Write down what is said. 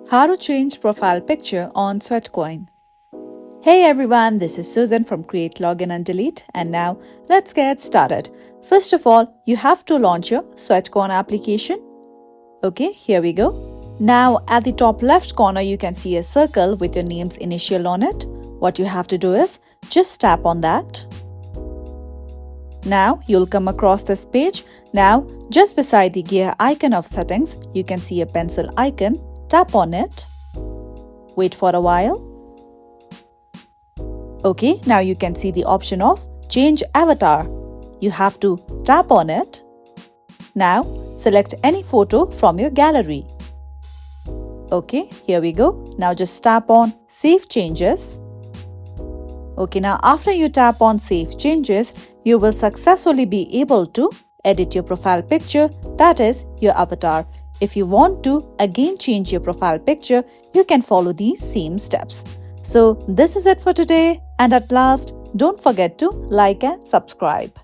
How to change profile picture on Sweatcoin. Hey everyone, this is Susan from Create, Login and Delete, and now let's get started. First of all, you have to launch your Sweatcoin application. Okay, here we go. Now at the top left corner you can see a circle with your name's initial on it. What you have to do is just tap on that. Now you'll come across this page. Now just beside the gear icon of settings, you can see a pencil icon. Tap on it. Wait for a while. Okay, now you can see the option of change avatar. You have to tap on it. Now select any photo from your gallery. Okay, here we go. Now just tap on save changes. Okay, now after you tap on save changes, you will successfully be able to edit your profile picture, that is your avatar. If you want to again change your profile picture, you can follow these same steps. So this is it for today, and at last, don't forget to like and subscribe.